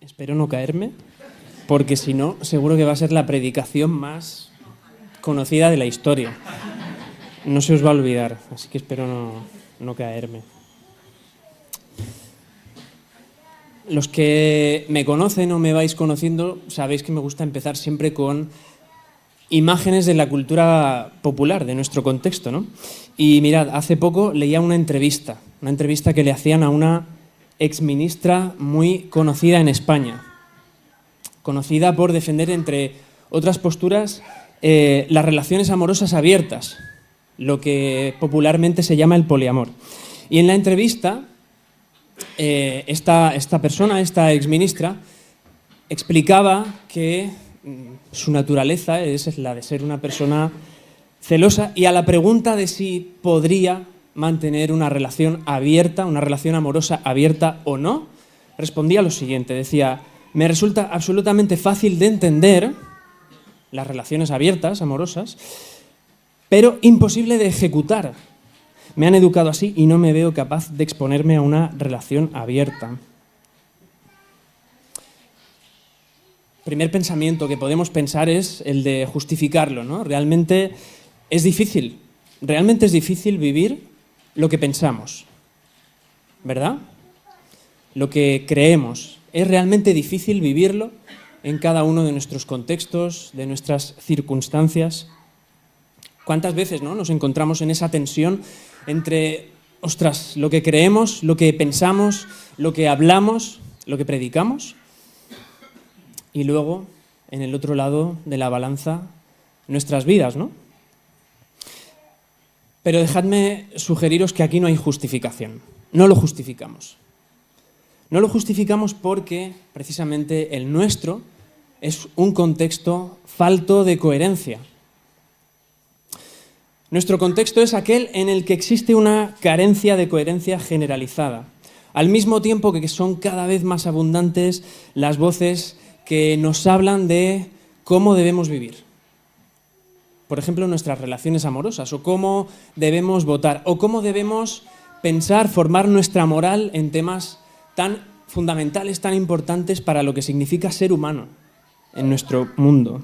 Espero no caerme, porque si no, seguro que va a ser la predicación más conocida de la historia. No se os va a olvidar, así que espero no caerme. Los que me conocen o me vais conociendo sabéis que me gusta empezar siempre con imágenes de la cultura popular, de nuestro contexto, ¿no? Y mirad, hace poco leía una entrevista que le hacían a una exministra muy conocida en España, conocida por defender, entre otras posturas, las relaciones amorosas abiertas, lo que popularmente se llama el poliamor. Y en la entrevista, esta persona, esta exministra, explicaba que su naturaleza es la de ser una persona celosa, y a la pregunta de si podría mantener una relación abierta, una relación amorosa abierta o no, respondía lo siguiente, decía: me resulta absolutamente fácil de entender las relaciones abiertas, amorosas, pero imposible de ejecutar. Me han educado así y no me veo capaz de exponerme a una relación abierta. Primer pensamiento que podemos pensar es el de justificarlo, ¿no? Realmente es difícil vivir lo que pensamos, ¿verdad? Lo que creemos. Es realmente difícil vivirlo en cada uno de nuestros contextos, de nuestras circunstancias. ¿Cuántas veces, no, nos encontramos en esa tensión entre, ostras, lo que creemos, lo que pensamos, lo que hablamos, lo que predicamos, y luego, en el otro lado de la balanza, nuestras vidas, ¿no? Pero dejadme sugeriros que aquí no hay justificación. No lo justificamos. No lo justificamos porque, precisamente, el nuestro es un contexto falto de coherencia. Nuestro contexto es aquel en el que existe una carencia de coherencia generalizada, al mismo tiempo que son cada vez más abundantes las voces que nos hablan de cómo debemos vivir. Por ejemplo, nuestras relaciones amorosas, o cómo debemos votar, o cómo debemos pensar, formar nuestra moral en temas tan fundamentales, tan importantes para lo que significa ser humano en nuestro mundo.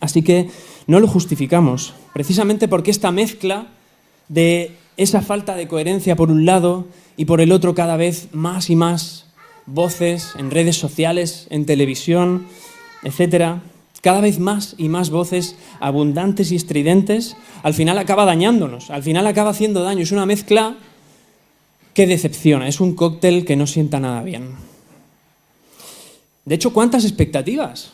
Así que no lo justificamos, precisamente porque esta mezcla de esa falta de coherencia por un lado y por el otro cada vez más y más voces en redes sociales, en televisión, etcétera, cada vez más y más voces abundantes y estridentes, al final acaba dañándonos, al final acaba haciendo daño. Es una mezcla que decepciona, es un cóctel que no sienta nada bien. De hecho, ¿cuántas expectativas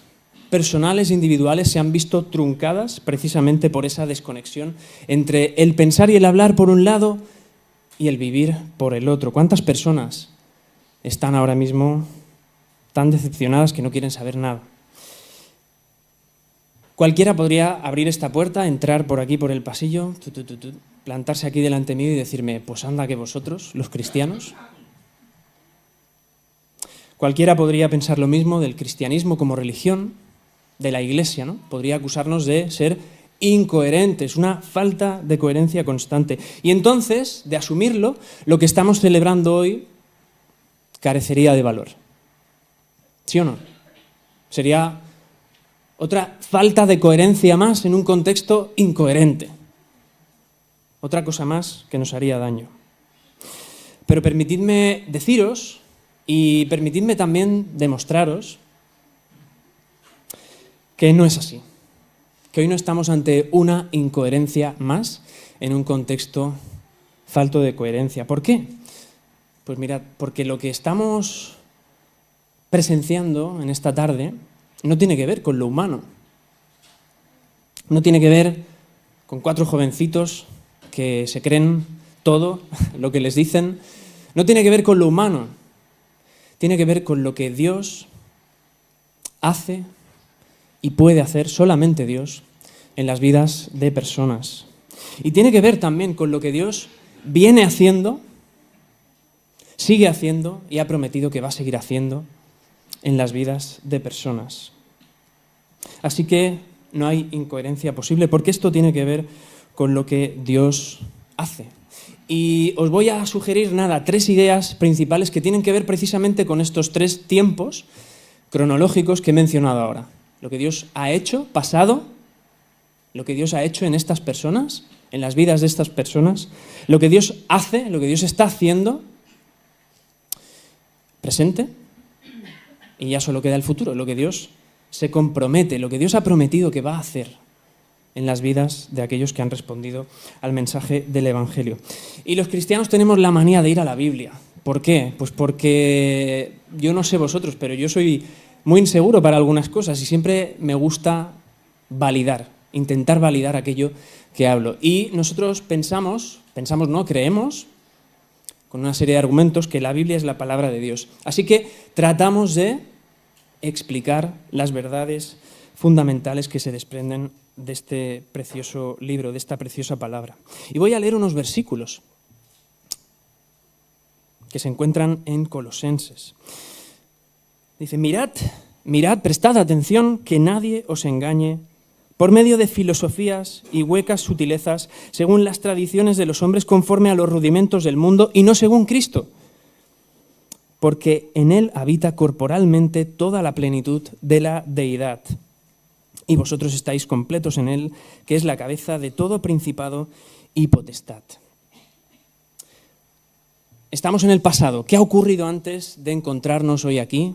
personales, individuales, se han visto truncadas precisamente por esa desconexión entre el pensar y el hablar por un lado y el vivir por el otro? ¿Cuántas personas están ahora mismo tan decepcionadas que no quieren saber nada? Cualquiera podría abrir esta puerta, entrar por aquí, por el pasillo, plantarse aquí delante mío y decirme: pues anda que vosotros, los cristianos. Cualquiera podría pensar lo mismo del cristianismo como religión, de la Iglesia, ¿no? Podría acusarnos de ser incoherentes, una falta de coherencia constante. Y entonces, de asumirlo, lo que estamos celebrando hoy carecería de valor. ¿Sí o no? Sería otra falta de coherencia más en un contexto incoherente. Otra cosa más que nos haría daño. Pero permitidme deciros, y permitidme también demostraros, que no es así. Que hoy no estamos ante una incoherencia más en un contexto falto de coherencia. ¿Por qué? Pues mirad, porque lo que estamos presenciando en esta tarde no tiene que ver con lo humano. No tiene que ver con 4 jovencitos que se creen todo lo que les dicen. No tiene que ver con lo humano. Tiene que ver con lo que Dios hace y puede hacer, solamente Dios, en las vidas de personas. Y tiene que ver también con lo que Dios viene haciendo, sigue haciendo y ha prometido que va a seguir haciendo en las vidas de personas. Así que no hay incoherencia posible, porque esto tiene que ver con lo que Dios hace. Y os voy a sugerir 3 ideas principales que tienen que ver precisamente con estos 3 tiempos cronológicos que he mencionado ahora. Lo que Dios ha hecho, pasado, lo que Dios ha hecho en estas personas, en las vidas de estas personas, lo que Dios hace, lo que Dios está haciendo, presente, y ya solo queda el futuro, lo que Dios se compromete, lo que Dios ha prometido que va a hacer en las vidas de aquellos que han respondido al mensaje del Evangelio. Y los cristianos tenemos la manía de ir a la Biblia. ¿Por qué? Pues porque yo no sé vosotros, pero yo soy muy inseguro para algunas cosas y siempre me gusta validar, intentar validar aquello que hablo. Y nosotros creemos, con una serie de argumentos, que la Biblia es la palabra de Dios. Así que tratamos de explicar las verdades fundamentales que se desprenden de este precioso libro, de esta preciosa palabra. Y voy a leer unos versículos que se encuentran en Colosenses. Dice, mirad, prestad atención, que nadie os engañe por medio de filosofías y huecas sutilezas, según las tradiciones de los hombres, conforme a los rudimentos del mundo y no según Cristo, porque en él habita corporalmente toda la plenitud de la deidad. Y vosotros estáis completos en él, que es la cabeza de todo principado y potestad. Estamos en el pasado. ¿Qué ha ocurrido antes de encontrarnos hoy aquí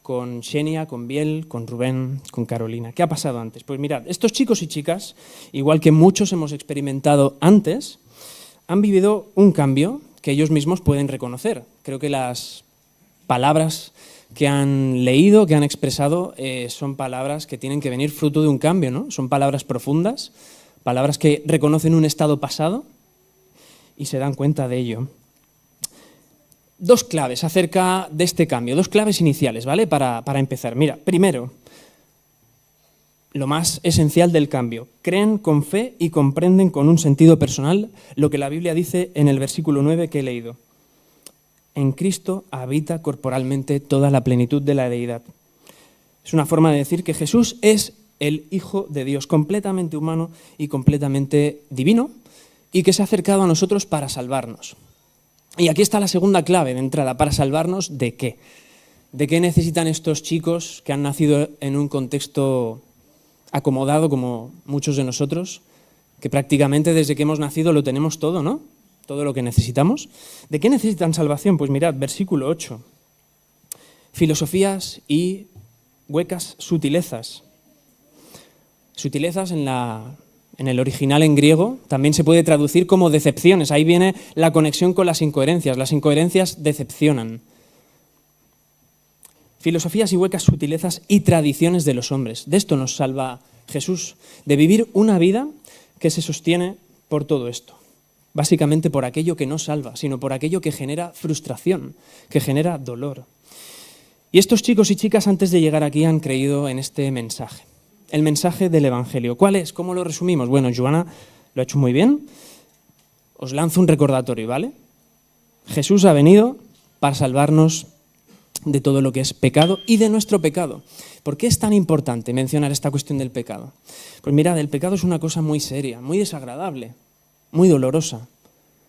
con Xenia, con Biel, con Rubén, con Carolina? ¿Qué ha pasado antes? Pues mirad, estos chicos y chicas, igual que muchos hemos experimentado antes, han vivido un cambio que ellos mismos pueden reconocer. Creo que las palabras que han leído, que han expresado, son palabras que tienen que venir fruto de un cambio, ¿no? Son palabras profundas, palabras que reconocen un estado pasado y se dan cuenta de ello. Dos claves acerca de este cambio, dos claves iniciales, ¿vale? Para empezar. Mira, primero, lo más esencial del cambio. Creen con fe y comprenden con un sentido personal lo que la Biblia dice en el versículo 9 que he leído. En Cristo habita corporalmente toda la plenitud de la deidad. Es una forma de decir que Jesús es el Hijo de Dios, completamente humano y completamente divino, y que se ha acercado a nosotros para salvarnos. Y aquí está la segunda clave de entrada, ¿para salvarnos de qué? ¿De qué necesitan estos chicos que han nacido en un contexto acomodado como muchos de nosotros, que prácticamente desde que hemos nacido lo tenemos todo, ¿no? Todo lo que necesitamos. ¿De qué necesitan salvación? Pues mirad, versículo 8. Filosofías y huecas sutilezas. Sutilezas en el original en griego también se puede traducir como decepciones. Ahí viene la conexión con las incoherencias. Las incoherencias decepcionan. Filosofías y huecas sutilezas y tradiciones de los hombres. De esto nos salva Jesús, de vivir una vida que se sostiene por todo esto. Básicamente por aquello que no salva, sino por aquello que genera frustración, que genera dolor. Y estos chicos y chicas antes de llegar aquí han creído en este mensaje, el mensaje del Evangelio. ¿Cuál es? ¿Cómo lo resumimos? Bueno, Joana lo ha hecho muy bien. Os lanzo un recordatorio, ¿vale? Jesús ha venido para salvarnos de todo lo que es pecado y de nuestro pecado. ¿Por qué es tan importante mencionar esta cuestión del pecado? Pues mirad, el pecado es una cosa muy seria, muy desagradable, muy dolorosa.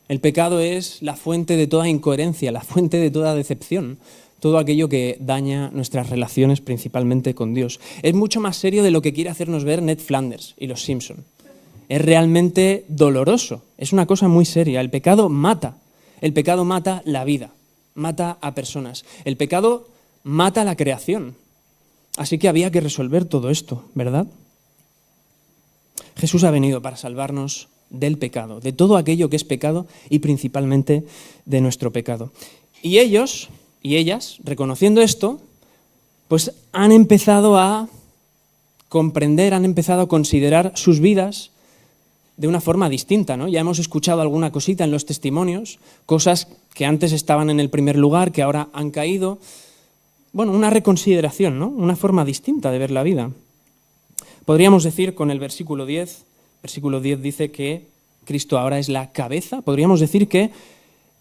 El pecado es la fuente de toda incoherencia, la fuente de toda decepción, todo aquello que daña nuestras relaciones principalmente con Dios. Es mucho más serio de lo que quiere hacernos ver Ned Flanders y los Simpson. Es realmente doloroso, es una cosa muy seria. El pecado mata la vida, mata a personas. El pecado mata la creación. Así que había que resolver todo esto, ¿verdad? Jesús ha venido para salvarnos del pecado, de todo aquello que es pecado y principalmente de nuestro pecado. Y ellos y ellas, reconociendo esto, pues han empezado a comprender, han empezado a considerar sus vidas de una forma distinta, ¿no? Ya hemos escuchado alguna cosita en los testimonios, cosas que antes estaban en el primer lugar, que ahora han caído. Bueno, una reconsideración, ¿no? Una forma distinta de ver la vida. Podríamos decir con el versículo 10 dice que Cristo ahora es la cabeza. Podríamos decir que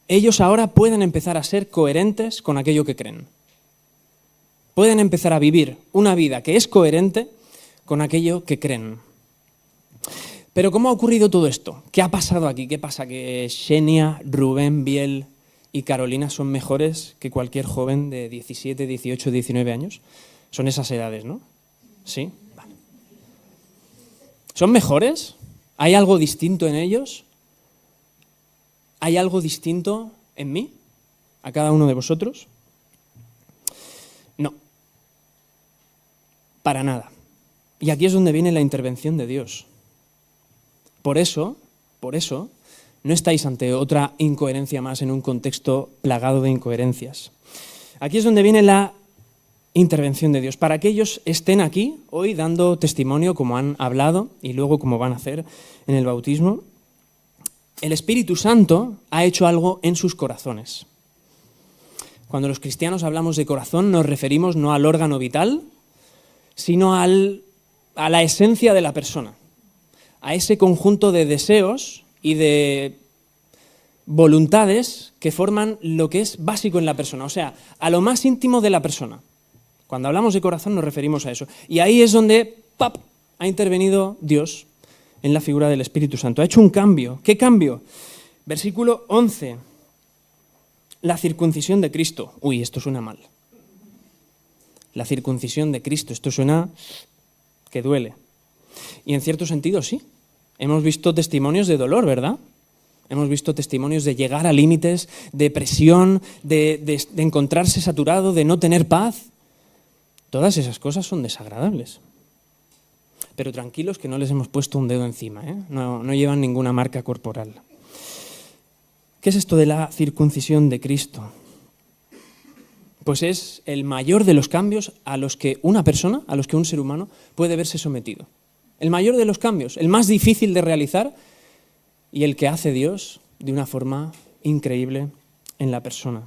ellos ahora pueden empezar a ser coherentes con aquello que creen. Pueden empezar a vivir una vida que es coherente con aquello que creen. Pero ¿cómo ha ocurrido todo esto? ¿Qué ha pasado aquí? ¿Qué pasa? ¿Que Xenia, Rubén, Biel y Carolina son mejores que cualquier joven de 17, 18, 19 años? Son esas edades, ¿no? ¿Sí? Vale. ¿Son mejores? ¿Hay algo distinto en ellos? ¿Hay algo distinto en mí? ¿A cada uno de vosotros? No. Para nada. Y aquí es donde viene la intervención de Dios. Por eso, no estáis ante otra incoherencia más en un contexto plagado de incoherencias. Aquí es donde viene la intervención de Dios, para que ellos estén aquí hoy dando testimonio como han hablado y luego como van a hacer en el bautismo. El Espíritu Santo ha hecho algo en sus corazones. Cuando los cristianos hablamos de corazón nos referimos no al órgano vital, sino a la esencia de la persona, a ese conjunto de deseos y de voluntades que forman lo que es básico en la persona, o sea, a lo más íntimo de la persona. Cuando hablamos de corazón nos referimos a eso. Y ahí es donde ¡pap!, ha intervenido Dios en la figura del Espíritu Santo. Ha hecho un cambio. ¿Qué cambio? Versículo 11. La circuncisión de Cristo. Uy, esto suena mal. La circuncisión de Cristo. Esto suena que duele. Y en cierto sentido sí. Hemos visto testimonios de dolor, ¿verdad? Hemos visto testimonios de llegar a límites, de presión, de encontrarse saturado, de no tener paz. Todas esas cosas son desagradables. Pero tranquilos que no les hemos puesto un dedo encima, ¿eh? No llevan ninguna marca corporal. ¿Qué es esto de la circuncisión de Cristo? Pues es el mayor de los cambios a los que una persona, a los que un ser humano puede verse sometido. El mayor de los cambios, el más difícil de realizar y el que hace Dios de una forma increíble en la persona.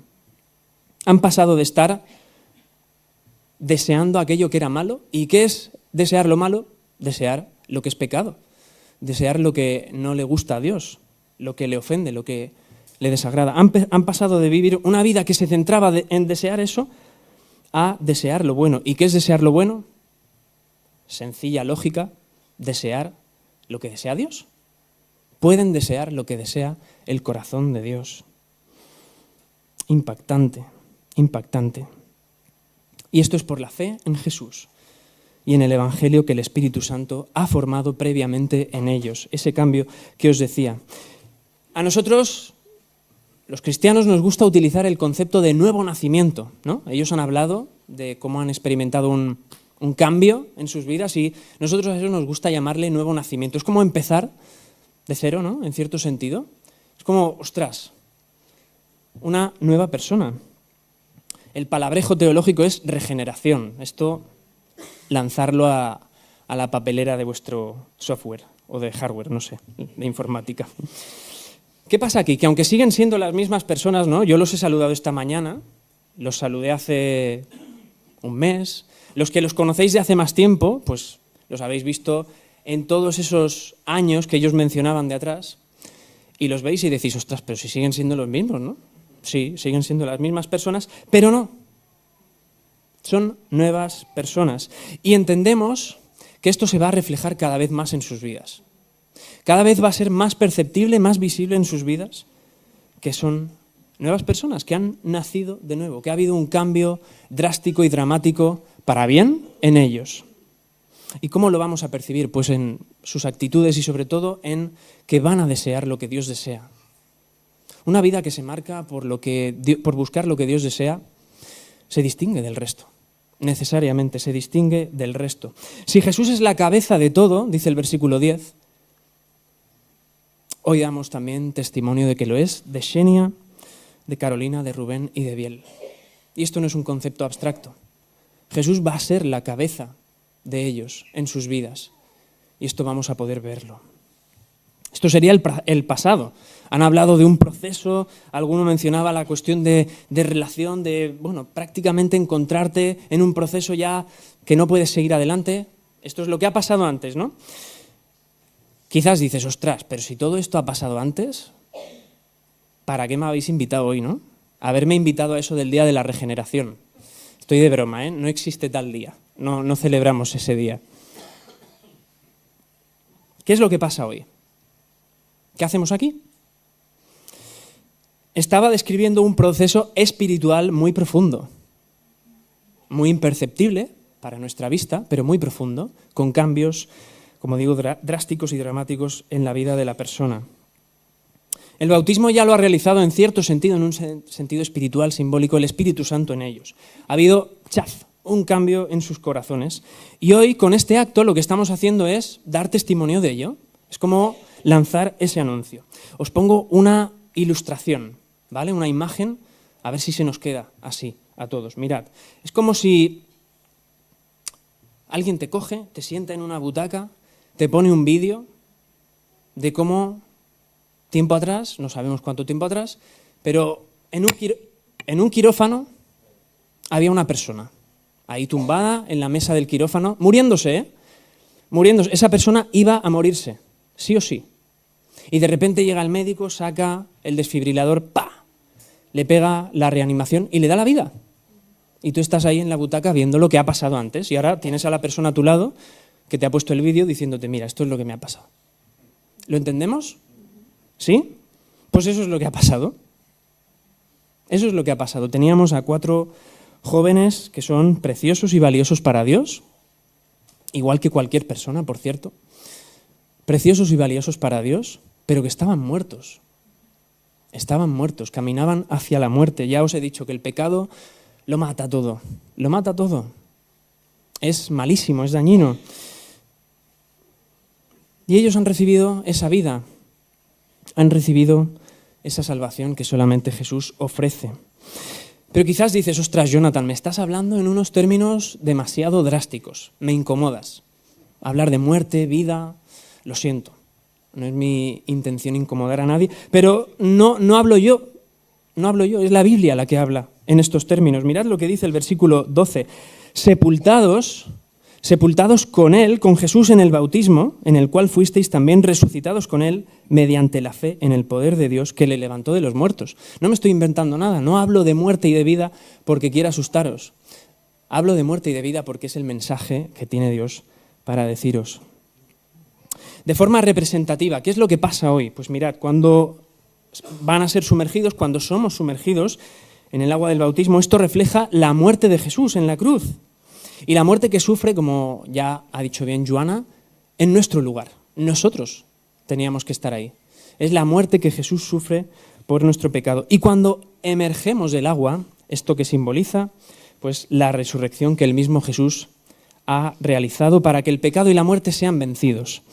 Han pasado de estar deseando aquello que era malo. ¿Y qué es desear lo malo? Desear lo que es pecado, desear lo que no le gusta a Dios, lo que le ofende, lo que le desagrada. Han pasado de vivir una vida que se centraba en desear eso a desear lo bueno. ¿Y qué es desear lo bueno? Sencilla lógica, desear lo que desea Dios. Pueden desear lo que desea el corazón de Dios. Impactante, impactante. Y esto es por la fe en Jesús y en el Evangelio que el Espíritu Santo ha formado previamente en ellos, ese cambio que os decía. A nosotros, los cristianos, nos gusta utilizar el concepto de nuevo nacimiento, ¿no? Ellos han hablado de cómo han experimentado un cambio en sus vidas y nosotros a eso nos gusta llamarle nuevo nacimiento. Es como empezar de cero, ¿no? En cierto sentido. Es como, ostras, una nueva persona. El palabrejo teológico es regeneración. Esto, lanzarlo a la papelera de vuestro software o de hardware, no sé, de informática. ¿Qué pasa aquí? Que aunque siguen siendo las mismas personas, ¿no? Yo los he saludado esta mañana, los saludé hace un mes. Los que los conocéis de hace más tiempo, pues los habéis visto en todos esos años que ellos mencionaban de atrás y los veis y decís, ostras, pero si siguen siendo los mismos, ¿no? Sí, siguen siendo las mismas personas, pero no. Son nuevas personas. Y entendemos que esto se va a reflejar cada vez más en sus vidas. Cada vez va a ser más perceptible, más visible en sus vidas, que son nuevas personas, que han nacido de nuevo, que ha habido un cambio drástico y dramático para bien en ellos. ¿Y cómo lo vamos a percibir? Pues en sus actitudes y sobre todo en que van a desear lo que Dios desea. Una vida que se marca por buscar lo que Dios desea se distingue del resto. Necesariamente se distingue del resto. Si Jesús es la cabeza de todo, dice el versículo 10, hoy damos también testimonio de que lo es de Xenia, de Carolina, de Rubén y de Biel. Y esto no es un concepto abstracto. Jesús va a ser la cabeza de ellos en sus vidas. Y esto vamos a poder verlo. Esto sería el pasado. Han hablado de un proceso, alguno mencionaba la cuestión de relación, prácticamente encontrarte en un proceso ya que no puedes seguir adelante. Esto es lo que ha pasado antes, ¿no? Quizás dices, ostras, pero si todo esto ha pasado antes, ¿para qué me habéis invitado hoy, no? Haberme invitado a eso del día de la regeneración. Estoy de broma, ¿eh? No existe tal día. No celebramos ese día. ¿Qué es lo que pasa hoy? ¿Qué hacemos aquí? Estaba describiendo un proceso espiritual muy profundo, muy imperceptible, para nuestra vista, pero muy profundo, con cambios, como digo, drásticos y dramáticos en la vida de la persona. El bautismo ya lo ha realizado en cierto sentido, en un sentido espiritual, simbólico, el Espíritu Santo en ellos. Ha habido un cambio en sus corazones. Y hoy, con este acto, lo que estamos haciendo es dar testimonio de ello. Es como lanzar ese anuncio. Os pongo una ilustración, ¿vale? Una imagen, a ver si se nos queda así a todos. Mirad, es como si alguien te coge, te sienta en una butaca, te pone un vídeo de cómo tiempo atrás, no sabemos cuánto tiempo atrás, pero en un quirófano había una persona ahí tumbada en la mesa del quirófano, muriéndose, muriéndose. Esa persona iba a morirse, sí o sí. Y de repente llega el médico, saca el desfibrilador, ¡pa!, le pega la reanimación y le da la vida. Y tú estás ahí en la butaca viendo lo que ha pasado antes y ahora tienes a la persona a tu lado que te ha puesto el vídeo diciéndote, mira, esto es lo que me ha pasado. ¿Lo entendemos? ¿Sí? Pues eso es lo que ha pasado. Eso es lo que ha pasado. Teníamos a 4 jóvenes que son preciosos y valiosos para Dios, igual que cualquier persona, por cierto, preciosos y valiosos para Dios, pero que estaban muertos. Estaban muertos, caminaban hacia la muerte. Ya os he dicho que el pecado lo mata todo, lo mata todo. Es malísimo, es dañino. Y ellos han recibido esa vida, han recibido esa salvación que solamente Jesús ofrece. Pero quizás dices, ostras, Jonathan, me estás hablando en unos términos demasiado drásticos, me incomodas. Hablar de muerte, vida, lo siento, no es mi intención incomodar a nadie, pero no hablo yo, es la Biblia la que habla en estos términos. Mirad lo que dice el versículo 12, sepultados con Él, con Jesús en el bautismo, en el cual fuisteis también resucitados con Él mediante la fe en el poder de Dios que le levantó de los muertos. No me estoy inventando nada, no hablo de muerte y de vida porque quiera asustaros. Hablo de muerte y de vida porque es el mensaje que tiene Dios para deciros. De forma representativa, ¿qué es lo que pasa hoy? Pues mirad, cuando van a ser sumergidos, cuando somos sumergidos en el agua del bautismo, esto refleja la muerte de Jesús en la cruz. Y la muerte que sufre, como ya ha dicho bien Joana, en nuestro lugar. Nosotros teníamos que estar ahí. Es la muerte que Jesús sufre por nuestro pecado. Y cuando emergemos del agua, esto que simboliza, pues la resurrección que el mismo Jesús ha realizado para que el pecado y la muerte sean vencidos,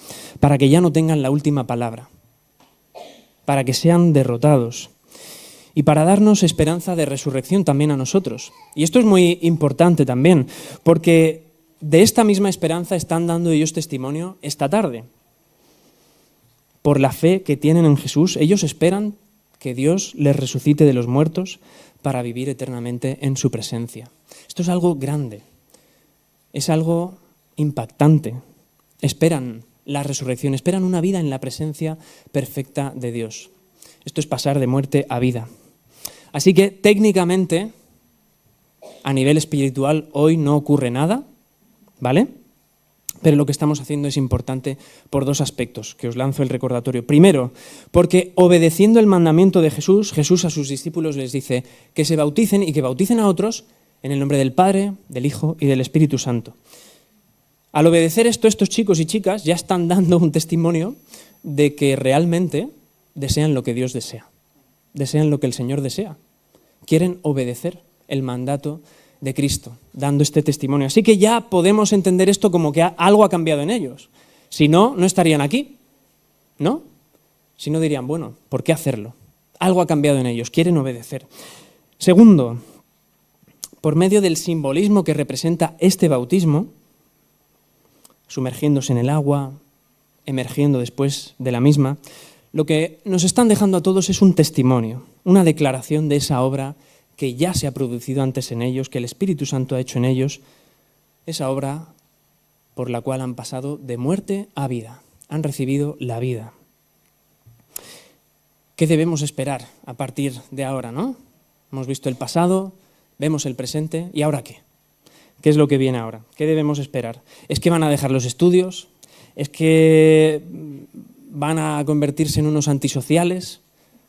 para que ya no tengan la última palabra, para que sean derrotados. Y para darnos esperanza de resurrección también a nosotros. Y esto es muy importante también, porque de esta misma esperanza están dando ellos testimonio esta tarde. Por la fe que tienen en Jesús, ellos esperan que Dios les resucite de los muertos para vivir eternamente en su presencia. Esto es algo grande, es algo impactante. Esperan la resurrección, esperan una vida en la presencia perfecta de Dios. Esto es pasar de muerte a vida. Así que técnicamente, a nivel espiritual, hoy no ocurre nada, ¿vale? Pero lo que estamos haciendo es importante por 2 aspectos, que os lanzo el recordatorio. Primero, porque obedeciendo el mandamiento de Jesús, Jesús a sus discípulos les dice que se bauticen y que bauticen a otros en el nombre del Padre, del Hijo y del Espíritu Santo. Al obedecer esto, estos chicos y chicas ya están dando un testimonio de que realmente desean lo que Dios desea. Desean lo que el Señor desea. Quieren obedecer el mandato de Cristo, dando este testimonio. Así que ya podemos entender esto como que algo ha cambiado en ellos. Si no, no estarían aquí, ¿no? Si no dirían, bueno, ¿por qué hacerlo? Algo ha cambiado en ellos, quieren obedecer. Segundo, por medio del simbolismo que representa este bautismo, sumergiéndose en el agua, emergiendo después de la misma, lo que nos están dejando a todos es un testimonio, una declaración de esa obra que ya se ha producido antes en ellos, que el Espíritu Santo ha hecho en ellos, esa obra por la cual han pasado de muerte a vida, han recibido la vida. ¿Qué debemos esperar a partir de ahora, no? Hemos visto el pasado, vemos el presente, ¿y ahora qué? ¿Qué es lo que viene ahora? ¿Qué debemos esperar? ¿Es que van a dejar los estudios? ¿Es que van a convertirse en unos antisociales?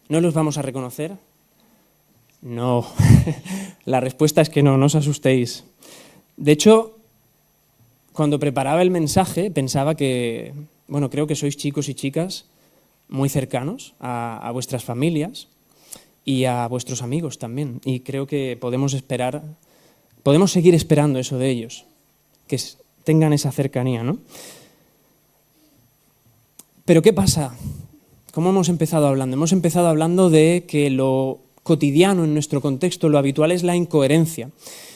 ¿No los vamos a reconocer? No, la respuesta es que no os asustéis. De hecho, cuando preparaba el mensaje pensaba que, bueno, creo que sois chicos y chicas muy cercanos a vuestras familias y a vuestros amigos también. Y creo que podemos seguir esperando eso de ellos, que tengan esa cercanía, ¿no? Pero ¿qué pasa? ¿Cómo hemos empezado hablando? Hemos empezado hablando de que lo cotidiano en nuestro contexto, lo habitual es la incoherencia.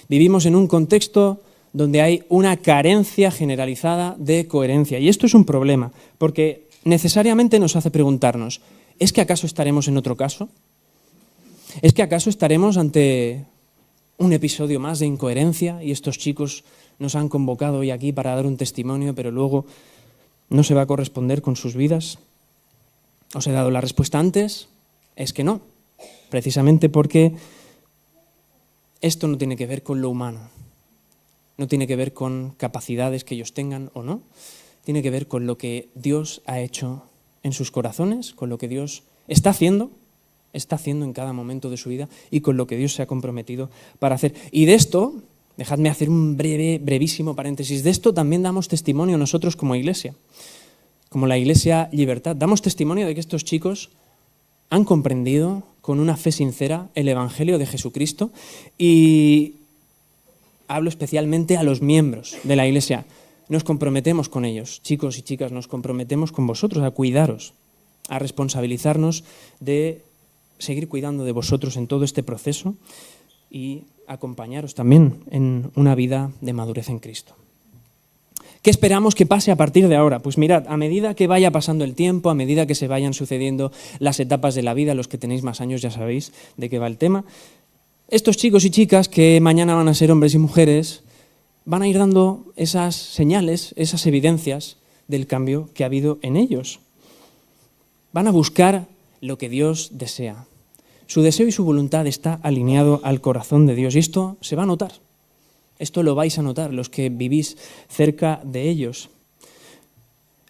Vivimos en un contexto donde hay una carencia generalizada de coherencia. Y esto es un problema, porque necesariamente nos hace preguntarnos, ¿es que acaso estaremos en otro caso? ¿Es que acaso estaremos ante un episodio más de incoherencia y estos chicos nos han convocado hoy aquí para dar un testimonio, pero luego no se va a corresponder con sus vidas? ¿Os he dado la respuesta antes? Es que no, precisamente porque esto no tiene que ver con lo humano, no tiene que ver con capacidades que ellos tengan o no, tiene que ver con lo que Dios ha hecho en sus corazones, con lo que Dios está haciendo en cada momento de su vida y con lo que Dios se ha comprometido para hacer. Y de esto, dejadme hacer un brevísimo paréntesis, de esto también damos testimonio nosotros como iglesia, como la Iglesia Libertad. Damos testimonio de que estos chicos han comprendido con una fe sincera el Evangelio de Jesucristo, y hablo especialmente a los miembros de la Iglesia. Nos comprometemos con ellos, chicos y chicas, nos comprometemos con vosotros a cuidaros, a responsabilizarnos de seguir cuidando de vosotros en todo este proceso y acompañaros también en una vida de madurez en Cristo. ¿Qué esperamos que pase a partir de ahora? Pues mirad, a medida que vaya pasando el tiempo, a medida que se vayan sucediendo las etapas de la vida, los que tenéis más años ya sabéis de qué va el tema, estos chicos y chicas que mañana van a ser hombres y mujeres van a ir dando esas señales, esas evidencias del cambio que ha habido en ellos. Van a buscar lo que Dios desea. Su deseo y su voluntad está alineado al corazón de Dios, y esto se va a notar. Esto lo vais a notar los que vivís cerca de ellos.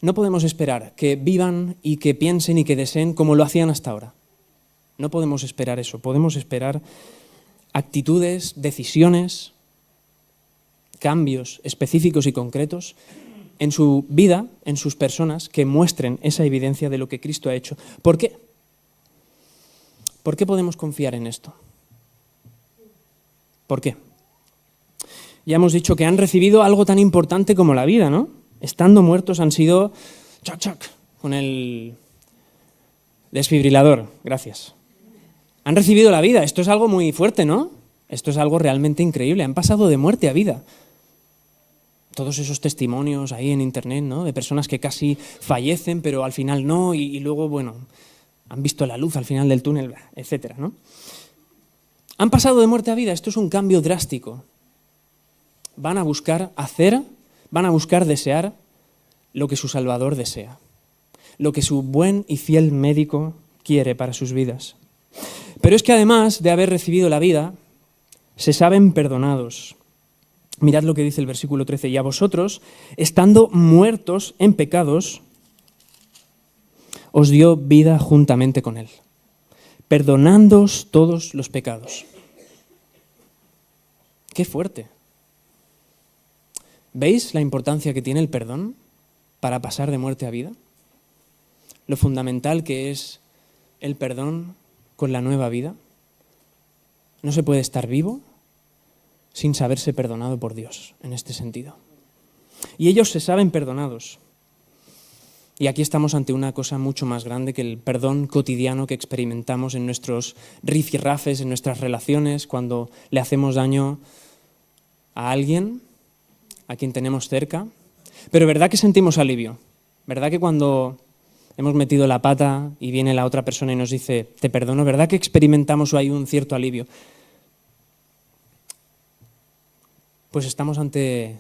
No podemos esperar que vivan y que piensen y que deseen como lo hacían hasta ahora. No podemos esperar eso. Podemos esperar actitudes, decisiones, cambios específicos y concretos en su vida, en sus personas, que muestren esa evidencia de lo que Cristo ha hecho. ¿Por qué? ¿Por qué podemos confiar en esto? ¿Por qué? Ya hemos dicho que han recibido algo tan importante como la vida, ¿no? Estando muertos han sido con el desfibrilador. Gracias. Han recibido la vida. Esto es algo muy fuerte, ¿no? Esto es algo realmente increíble. Han pasado de muerte a vida. Todos esos testimonios ahí en internet, ¿no? De personas que casi fallecen, pero al final no, y luego, bueno, han visto la luz al final del túnel, etcétera, ¿no? Han pasado de muerte a vida. Esto es un cambio drástico. Van a buscar desear lo que su Salvador desea, lo que su buen y fiel médico quiere para sus vidas. Pero es que además de haber recibido la vida, se saben perdonados. Mirad lo que dice el versículo 13, y a vosotros, estando muertos en pecados, os dio vida juntamente con Él, perdonándoos todos los pecados. ¡Qué fuerte! ¿Veis la importancia que tiene el perdón para pasar de muerte a vida? Lo fundamental que es el perdón con la nueva vida. No se puede estar vivo sin saberse perdonado por Dios en este sentido. Y ellos se saben perdonados. Y aquí estamos ante una cosa mucho más grande que el perdón cotidiano que experimentamos en nuestros rifirrafes, en nuestras relaciones, cuando le hacemos daño a alguien, a quien tenemos cerca. Pero ¿verdad que sentimos alivio? ¿Verdad que cuando hemos metido la pata y viene la otra persona y nos dice, te perdono, ¿verdad que experimentamos ahí un cierto alivio? Pues estamos ante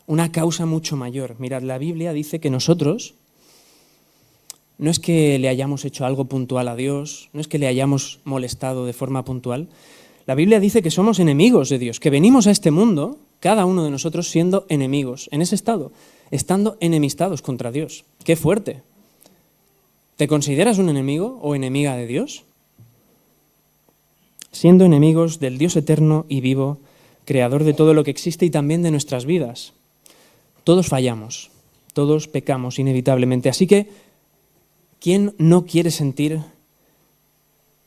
una causa mucho mayor. Mirad, la Biblia dice que nosotros no es que le hayamos hecho algo puntual a Dios, no es que le hayamos molestado de forma puntual. La Biblia dice que somos enemigos de Dios, que venimos a este mundo, cada uno de nosotros siendo enemigos, en ese estado, estando enemistados contra Dios. ¡Qué fuerte! ¿Te consideras un enemigo o enemiga de Dios? Siendo enemigos del Dios eterno y vivo, creador de todo lo que existe y también de nuestras vidas. Todos fallamos, todos pecamos inevitablemente. Así que, ¿quién no quiere sentir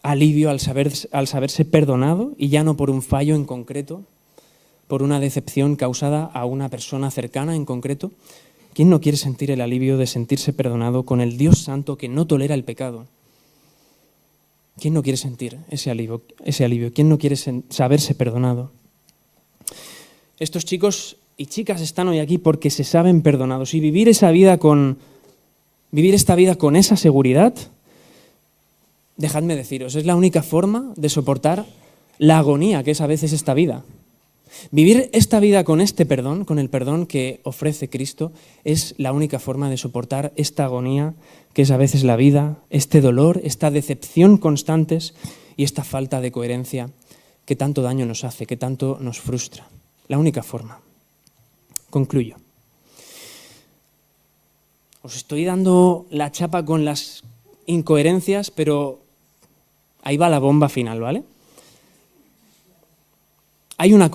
alivio al saberse perdonado y ya no por un fallo en concreto, por una decepción causada a una persona cercana en concreto? ¿Quién no quiere sentir el alivio de sentirse perdonado con el Dios Santo que no tolera el pecado? ¿Quién no quiere sentir ese alivio? ¿Quién no quiere saberse perdonado? Estos chicos y chicas están hoy aquí porque se saben perdonados, y vivir esta vida con esa seguridad, dejadme deciros, es la única forma de soportar la agonía que es a veces esta vida. Vivir esta vida con este perdón, con el perdón que ofrece Cristo, es la única forma de soportar esta agonía que es a veces la vida, este dolor, esta decepción constantes y esta falta de coherencia que tanto daño nos hace, que tanto nos frustra. La única forma. Concluyo. Os estoy dando la chapa con las incoherencias, pero ahí va la bomba final, ¿vale? Hay una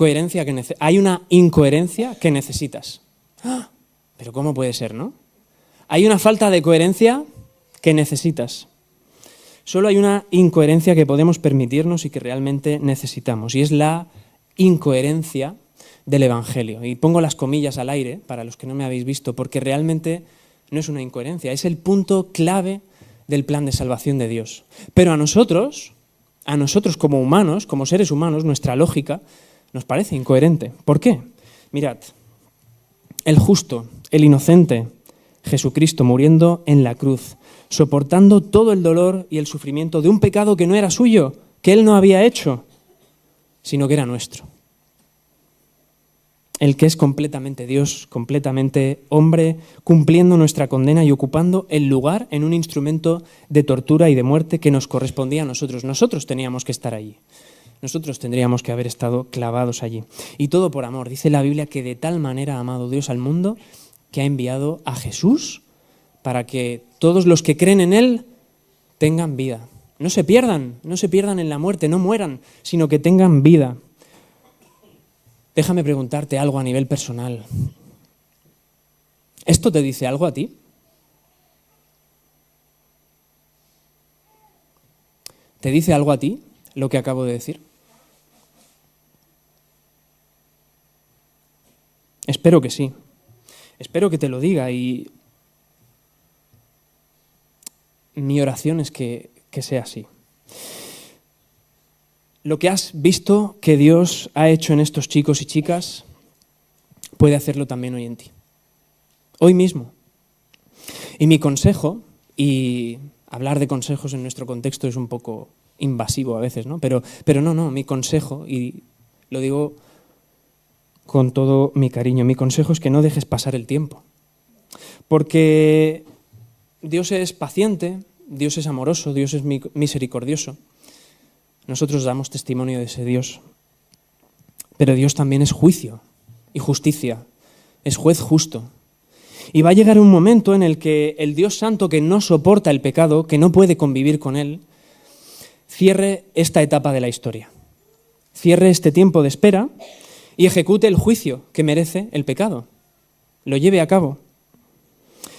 incoherencia que necesitas. ¡Ah! Pero ¿cómo puede ser, no? Hay una falta de coherencia que necesitas. Solo hay una incoherencia que podemos permitirnos y que realmente necesitamos, y es la incoherencia del Evangelio. Y pongo las comillas al aire, para los que no me habéis visto, porque realmente no es una incoherencia, es el punto clave del plan de salvación de Dios. Pero a nosotros como humanos, como seres humanos, nuestra lógica nos parece incoherente. ¿Por qué? Mirad, el justo, el inocente, Jesucristo muriendo en la cruz, soportando todo el dolor y el sufrimiento de un pecado que no era suyo, que Él no había hecho, sino que era nuestro. El que es completamente Dios, completamente hombre, cumpliendo nuestra condena y ocupando el lugar en un instrumento de tortura y de muerte que nos correspondía a nosotros. Nosotros teníamos que estar allí. Nosotros tendríamos que haber estado clavados allí. Y todo por amor. Dice la Biblia que de tal manera ha amado Dios al mundo que ha enviado a Jesús para que todos los que creen en Él tengan vida. No se pierdan en la muerte, no mueran, sino que tengan vida. Déjame preguntarte algo a nivel personal. ¿Esto te dice algo a ti? ¿Te dice algo a ti lo que acabo de decir? Espero que sí. Espero que te lo diga, y mi oración es que sea así. Lo que has visto que Dios ha hecho en estos chicos y chicas puede hacerlo también hoy en ti. Hoy mismo. Y mi consejo, y hablar de consejos en nuestro contexto es un poco invasivo a veces, ¿no? Pero no, mi consejo, y lo digo con todo mi cariño, mi consejo es que no dejes pasar el tiempo. Porque Dios es paciente, Dios es amoroso, Dios es misericordioso. Nosotros damos testimonio de ese Dios. Pero Dios también es juicio y justicia, es juez justo. Y va a llegar un momento en el que el Dios Santo, que no soporta el pecado, que no puede convivir con él, cierre esta etapa de la historia, cierre este tiempo de espera y ejecute el juicio que merece el pecado, lo lleve a cabo.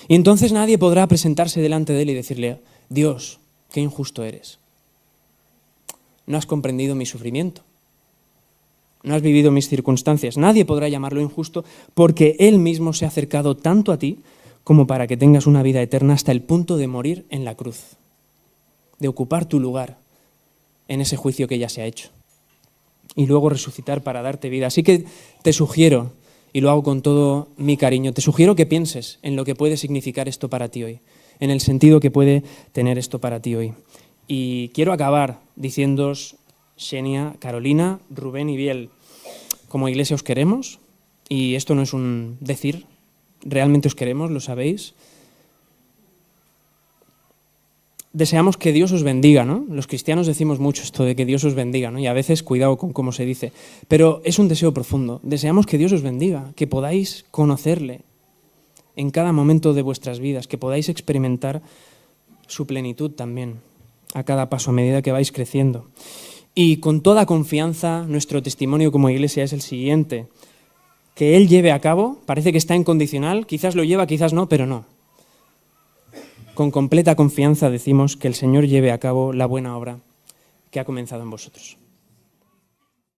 Y entonces nadie podrá presentarse delante de él y decirle: Dios, qué injusto eres. No has comprendido mi sufrimiento. No has vivido mis circunstancias. Nadie podrá llamarlo injusto porque Él mismo se ha acercado tanto a ti como para que tengas una vida eterna hasta el punto de morir en la cruz, de ocupar tu lugar en ese juicio que ya se ha hecho y luego resucitar para darte vida. Así que te sugiero, y lo hago con todo mi cariño, te sugiero que pienses en lo que puede significar esto para ti hoy, en el sentido que puede tener esto para ti hoy. Y quiero acabar diciéndoos, Xenia, Carolina, Rubén y Biel, como iglesia os queremos, y esto no es un decir, realmente os queremos, lo sabéis. Deseamos que Dios os bendiga, ¿no? Los cristianos decimos mucho esto de que Dios os bendiga, ¿no? Y a veces cuidado con cómo se dice, pero es un deseo profundo. Deseamos que Dios os bendiga, que podáis conocerle en cada momento de vuestras vidas, que podáis experimentar su plenitud también a cada paso a medida que vais creciendo. Y con toda confianza, nuestro testimonio como iglesia es el siguiente: que Él lleve a cabo, parece que está en condicional, quizás lo lleva, quizás no, pero no. Con completa confianza decimos que el Señor lleve a cabo la buena obra que ha comenzado en vosotros.